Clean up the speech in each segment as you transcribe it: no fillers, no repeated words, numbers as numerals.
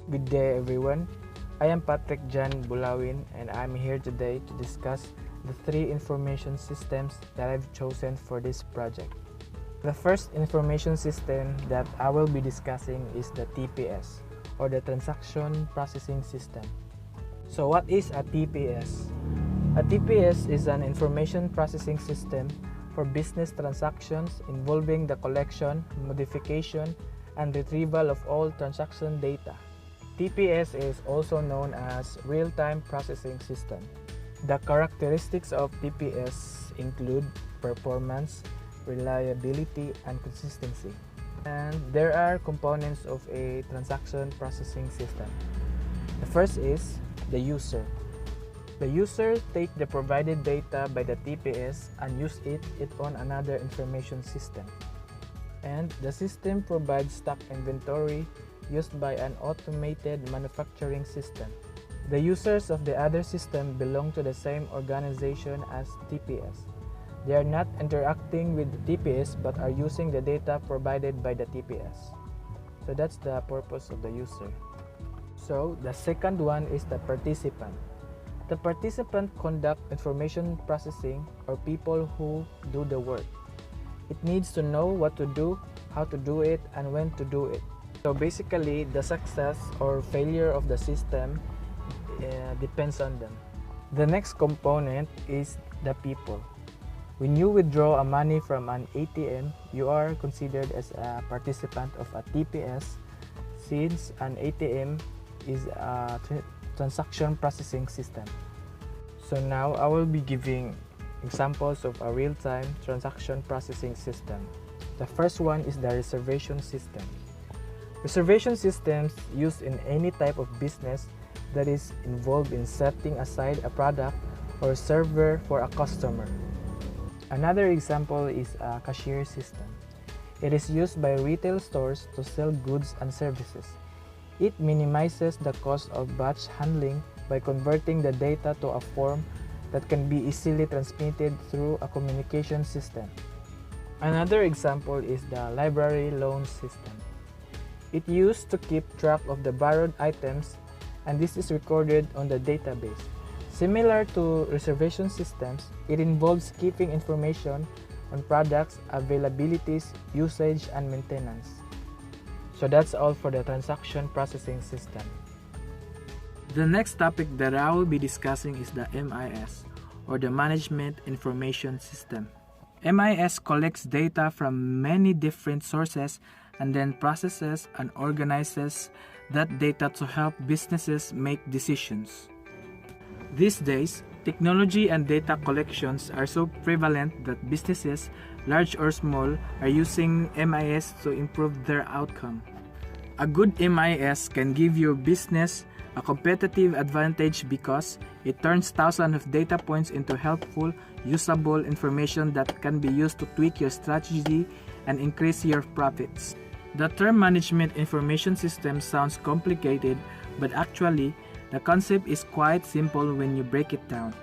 Good day everyone. I am Patrick Jan Bulawin and I'm here today to discuss the three information systems that I've chosen for this project. The first information system that I will be discussing is the TPS, or the Transaction Processing System. So what is a TPS? A TPS is an information processing system for business transactions involving the collection, modification, and retrieval of all transaction data. TPS is also known as Real-Time Processing System. The characteristics of TPS include performance, reliability, and consistency. And there are components of a transaction processing system. The first is the user. The user takes the provided data by the TPS and use it on another information system. And the system provides stock inventory used by an automated manufacturing system. The users of the other system belong to the same organization as TPS. They are not interacting with the TPS but are using the data provided by the TPS. So that's the purpose of the user. So the second one is the participant. The participant conduct information processing, or people who do the work. It needs to know what to do, how to do it, and when to do it. So basically, the success or failure of the system depends on them. The next component is the people. When you withdraw money from an ATM, you are considered as a participant of a TPS, since an ATM is a transaction processing system. So now I will be giving examples of a real-time transaction processing system. The first one is the reservation system. Reservation systems used in any type of business that is involved in setting aside a product or server for a customer. Another example is a cashier system. It is used by retail stores to sell goods and services. It minimizes the cost of batch handling by converting the data to a form that can be easily transmitted through a communication system. Another example is the library loan system. It used to keep track of the borrowed items, and this is recorded on the database. Similar to reservation systems, it involves keeping information on products, availabilities, usage, and maintenance. So that's all for the transaction processing system. The next topic that I will be discussing is the MIS, or the Management Information System. MIS collects data from many different sources and then processes and organizes that data to help businesses make decisions. These days, technology and data collections are so prevalent that businesses, large or small, are using MIS to improve their outcome. A good MIS can give your business a competitive advantage because it turns thousands of data points into helpful, usable information that can be used to tweak your strategy and increase your profits. The term Management Information System sounds complicated, but actually, the concept is quite simple when you break it down.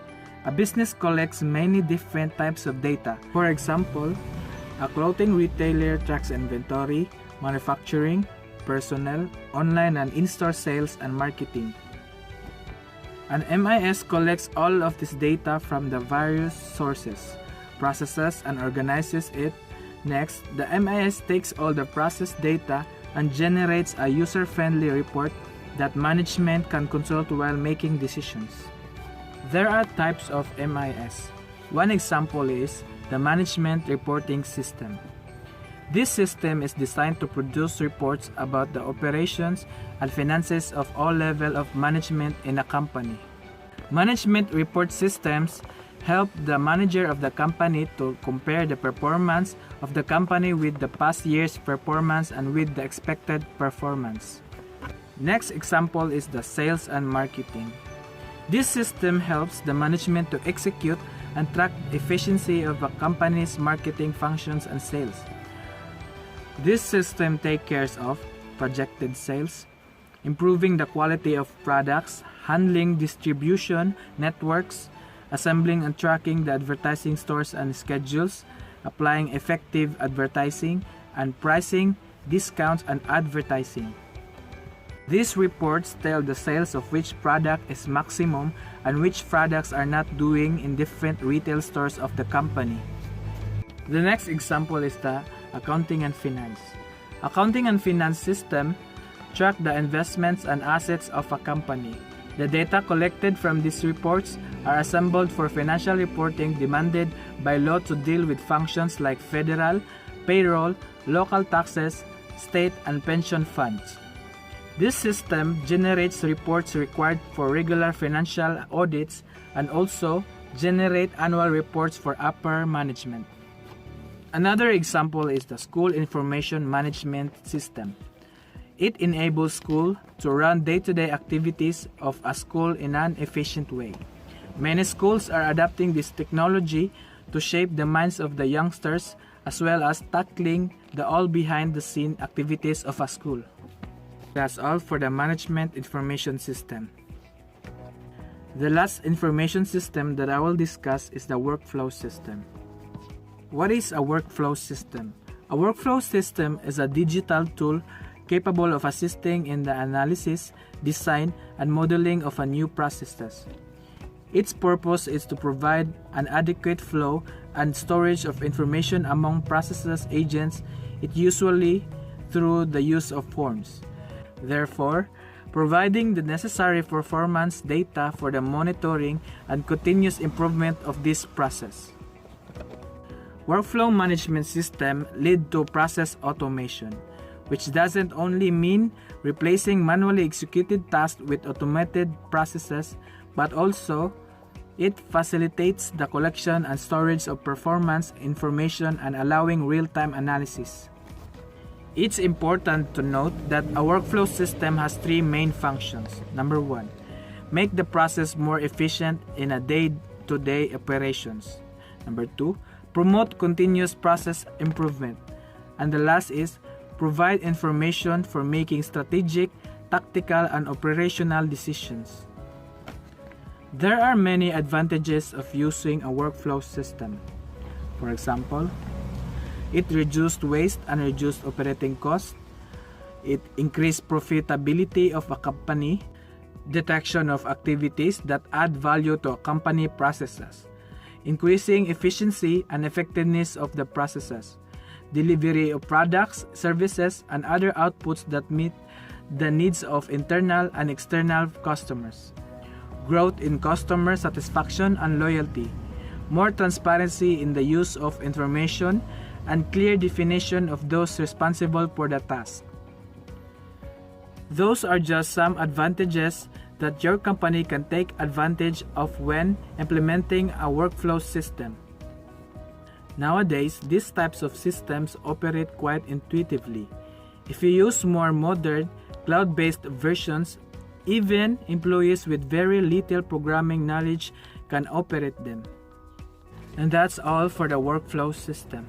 A business collects many different types of data. For example, a clothing retailer tracks inventory, manufacturing, personnel, online and in-store sales, and marketing. An MIS collects all of this data from the various sources, processes, and organizes it. Next, the MIS takes all the processed data and generates a user-friendly report that management can consult while making decisions. There are types of MIS. One example is the Management Reporting System. This system is designed to produce reports about the operations and finances of all levels of management in a company. Management report systems help the manager of the company to compare the performance of the company with the past year's performance and with the expected performance. Next example is the sales and marketing. This system helps the management to execute and track efficiency of a company's marketing functions and sales. This system takes care of projected sales, improving the quality of products, handling distribution networks, assembling and tracking the advertising stores and schedules, applying effective advertising, and pricing, discounts, and advertising. These reports tell the sales of which product is maximum and which products are not doing in different retail stores of the company. The next example is the accounting and finance. Accounting and finance system track the investments and assets of a company. The data collected from these reports are assembled for financial reporting demanded by law to deal with functions like federal, payroll, local taxes, state, and pension funds. This system generates reports required for regular financial audits and also generate annual reports for upper management. Another example is the school information management system. It enables school to run day-to-day activities of a school in an efficient way. Many schools are adapting this technology to shape the minds of the youngsters as well as tackling the all behind-the-scene activities of a school. That's all for the management information system. The last information system that I will discuss is the workflow system. What is a workflow system? A workflow system is a digital tool capable of assisting in the analysis, design, and modeling of a new processes. Its purpose is to provide an adequate flow and storage of information among processes agents, it usually through the use of forms. Therefore, providing the necessary performance data for the monitoring and continuous improvement of this process. Workflow management system lead to process automation, which doesn't only mean replacing manually executed tasks with automated processes, but also it facilitates the collection and storage of performance information and allowing real-time analysis. It's important to note that a workflow system has three main functions. Number one, make the process more efficient in a day-to-day operations. Number two, promote continuous process improvement. And the last is provide information for making strategic, tactical, and operational decisions. There are many advantages of using a workflow system. For example, it reduced waste and reduced operating costs. It increased profitability of a company. Detection of activities that add value to a company processes. Increasing efficiency and effectiveness of the processes. Delivery of products, services, and other outputs that meet the needs of internal and external customers. Growth in customer satisfaction and loyalty. More transparency in the use of information and clear definition of those responsible for the task. Those are just some advantages that your company can take advantage of when implementing a workflow system. Nowadays, these types of systems operate quite intuitively. If you use more modern, cloud-based versions, even employees with very little programming knowledge can operate them. And that's all for the workflow system.